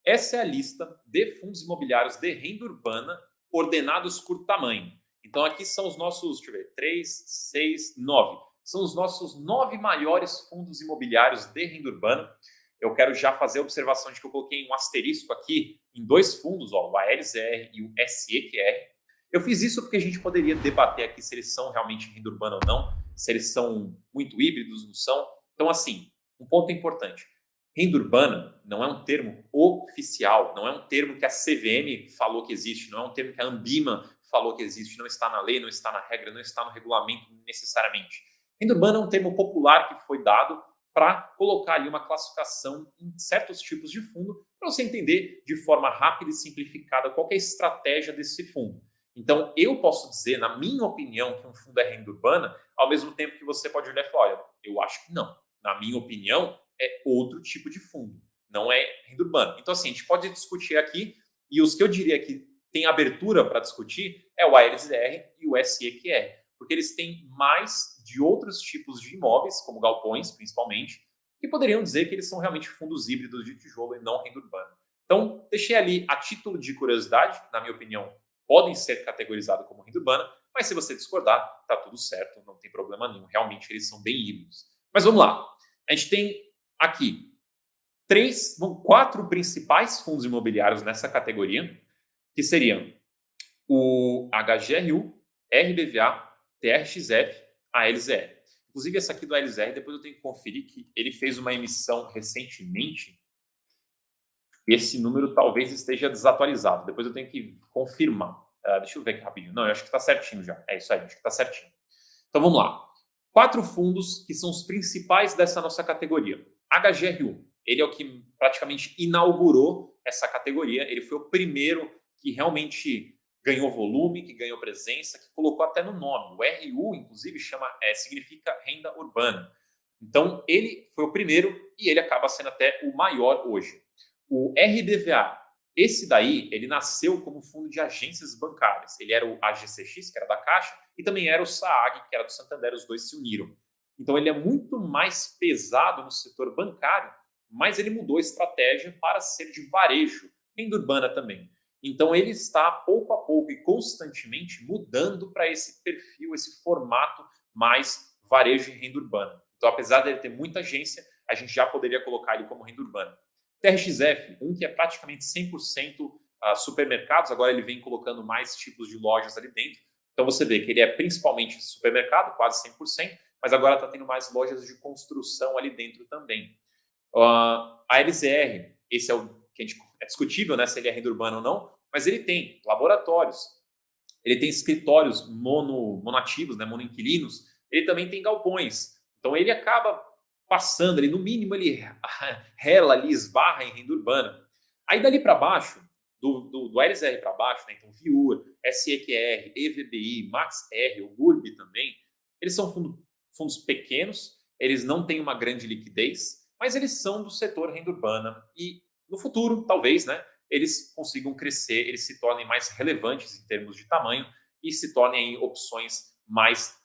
Essa é a lista de fundos imobiliários de renda urbana ordenados por tamanho. Então aqui são os nossos, deixa eu ver, 3, 6, 9. São os nossos 9 maiores fundos imobiliários de renda urbana. Eu quero já fazer a observação de que eu coloquei um asterisco aqui em dois fundos, ó, o ALZR e o SEQR. Eu fiz isso porque a gente poderia debater aqui se eles são realmente renda urbana ou não, se eles são muito híbridos, não são. Então, assim, um ponto importante. Renda urbana não é um termo oficial, não é um termo que a CVM falou que existe, não é um termo que a Ambima falou que existe, não está na lei, não está na regra, não está no regulamento necessariamente. Renda urbana é um termo popular que foi dado para colocar ali uma classificação em certos tipos de fundo, para você entender de forma rápida e simplificada qual é a estratégia desse fundo. Então, eu posso dizer, na minha opinião, que um fundo é renda urbana, ao mesmo tempo que você pode olhar e falar, olha, eu acho que não. Na minha opinião, é outro tipo de fundo, não é renda urbana. Então, assim, a gente pode discutir aqui, e os que eu diria que tem abertura para discutir é o ALZR e o SEQR, porque eles têm mais de outros tipos de imóveis, como galpões, principalmente, que poderiam dizer que eles são realmente fundos híbridos de tijolo e não renda urbana. Então, deixei ali a título de curiosidade, na minha opinião, podem ser categorizados como renda urbana, mas se você discordar, tá tudo certo, não tem problema nenhum. Realmente eles são bem híbridos. Mas vamos lá. A gente tem aqui quatro principais fundos imobiliários nessa categoria, que seriam o HGRU, RBVA, TRXF, ALZR. Inclusive, essa aqui do ALZR, depois eu tenho que conferir que ele fez uma emissão recentemente. Esse número talvez esteja desatualizado. Depois eu tenho que confirmar. Deixa eu ver aqui rapidinho. Não, eu acho que está certinho já. É isso aí, acho que está certinho. Então vamos lá. Quatro fundos que são os principais dessa nossa categoria. HGRU, ele é o que praticamente inaugurou essa categoria. Ele foi o primeiro que realmente ganhou volume, que ganhou presença, que colocou até no nome. O RU, inclusive, significa renda urbana. Então, ele foi o primeiro e ele acaba sendo até o maior hoje. O RBVA, esse daí, ele nasceu como fundo de agências bancárias. Ele era o AGCX, que era da Caixa, e também era o SAAG, que era do Santander, os dois se uniram. Então ele é muito mais pesado no setor bancário, mas ele mudou a estratégia para ser de varejo, renda urbana também. Então ele está pouco a pouco e constantemente mudando para esse perfil, esse formato mais varejo e renda urbana. Então apesar dele ter muita agência, a gente já poderia colocar ele como renda urbana. TRXF, um que é praticamente 100% supermercados, agora ele vem colocando mais tipos de lojas ali dentro. Então você vê que ele é principalmente supermercado, quase 100%, mas agora está tendo mais lojas de construção ali dentro também. A LZR, esse é o que é discutível, né, se ele é renda urbana ou não, mas ele tem laboratórios, ele tem escritórios monoativos, né, monoinquilinos, ele também tem galpões. Então ele acaba passando ali, no mínimo ele rela ali, esbarra em renda urbana. Aí dali para baixo, do LZR para baixo, né, então VIUR, SEQR, EVBI, MaxR, o GURB também, eles são fundos pequenos, eles não têm uma grande liquidez, mas eles são do setor renda urbana e no futuro, talvez, né, eles consigam crescer, eles se tornem mais relevantes em termos de tamanho e se tornem opções mais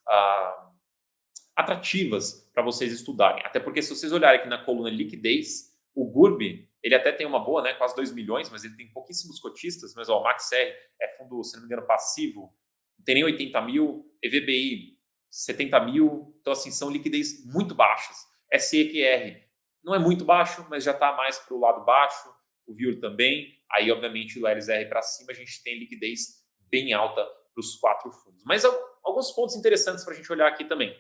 atrativas para vocês estudarem. Até porque se vocês olharem aqui na coluna liquidez, o GURB, ele até tem uma boa, né, quase 2 milhões, mas ele tem pouquíssimos cotistas, mas ó, o MaxR é fundo, se não me engano, passivo, não tem nem 80 mil, EVBI 70 mil, então assim, são liquidez muito baixas. SEQR não é muito baixo, mas já está mais para o lado baixo, o VIUR também, aí obviamente o LZR para cima a gente tem liquidez bem alta para os quatro fundos. Mas alguns pontos interessantes para a gente olhar aqui também.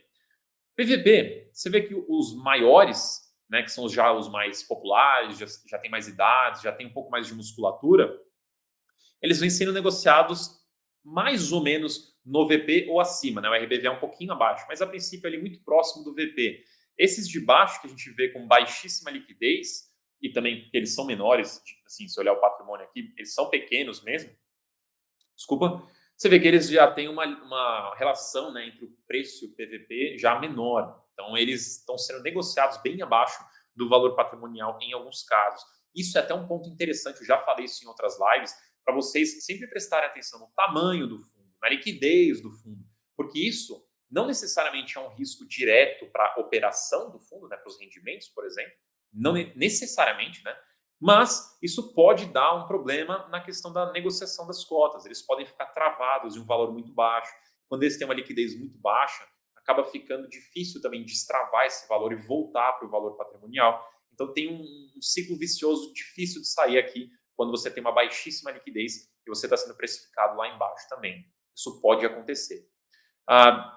PVP, você vê que os maiores, né, que são já os mais populares, já tem mais idades, já tem um pouco mais de musculatura, eles vêm sendo negociados mais ou menos no VP ou acima, né? O RBV é um pouquinho abaixo, mas a princípio ele é muito próximo do VP. Esses de baixo que a gente vê com baixíssima liquidez, e também porque eles são menores, assim, se olhar o patrimônio aqui, eles são pequenos mesmo, desculpa, você vê que eles já têm uma relação, né, entre o preço e o PVP já menor. Então, eles estão sendo negociados bem abaixo do valor patrimonial em alguns casos. Isso é até um ponto interessante, eu já falei isso em outras lives, para vocês sempre prestarem atenção no tamanho do fundo, na liquidez do fundo, porque isso não necessariamente é um risco direto para a operação do fundo, né, para os rendimentos, por exemplo, não necessariamente, né? Mas isso pode dar um problema na questão da negociação das cotas. Eles podem ficar travados em um valor muito baixo. Quando eles têm uma liquidez muito baixa, acaba ficando difícil também destravar esse valor e voltar para o valor patrimonial. Então tem um ciclo vicioso difícil de sair aqui quando você tem uma baixíssima liquidez e você está sendo precificado lá embaixo também. Isso pode acontecer.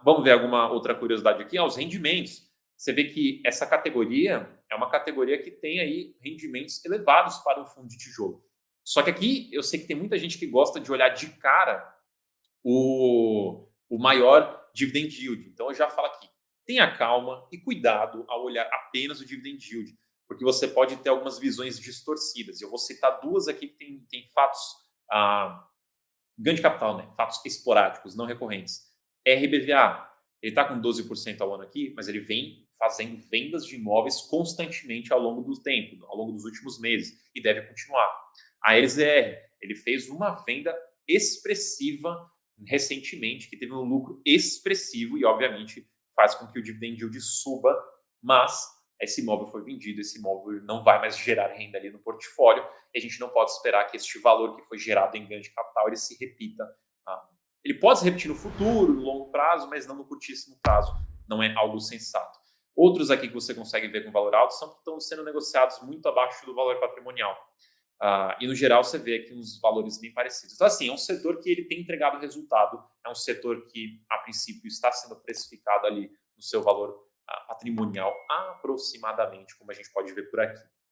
Vamos ver alguma outra curiosidade aqui? Os rendimentos. Você vê que essa categoria é uma categoria que tem aí rendimentos elevados para um fundo de tijolo. Só que aqui eu sei que tem muita gente que gosta de olhar de cara o maior dividend yield. Então eu já falo aqui, tenha calma e cuidado ao olhar apenas o dividend yield, porque você pode ter algumas visões distorcidas. Eu vou citar duas aqui que tem fatos, ganho de capital, né? Fatos esporádicos, não recorrentes. RBVA, ele está com 12% ao ano aqui, mas ele vem fazendo vendas de imóveis constantemente ao longo do tempo, ao longo dos últimos meses, e deve continuar. A LZR, ele fez uma venda expressiva recentemente, que teve um lucro expressivo e, obviamente, faz com que o dividend yield suba, mas esse imóvel foi vendido, esse imóvel não vai mais gerar renda ali no portfólio, e a gente não pode esperar que este valor que foi gerado em ganho de capital ele se repita. Ele pode se repetir no futuro, no longo prazo, mas não no curtíssimo prazo. Não é algo sensato. Outros aqui que você consegue ver com valor alto são que estão sendo negociados muito abaixo do valor patrimonial. E no geral você vê aqui uns valores bem parecidos. Então, assim, é um setor que ele tem entregado resultado, é um setor que, a princípio, está sendo precificado ali no seu valor patrimonial aproximadamente, como a gente pode ver por aqui.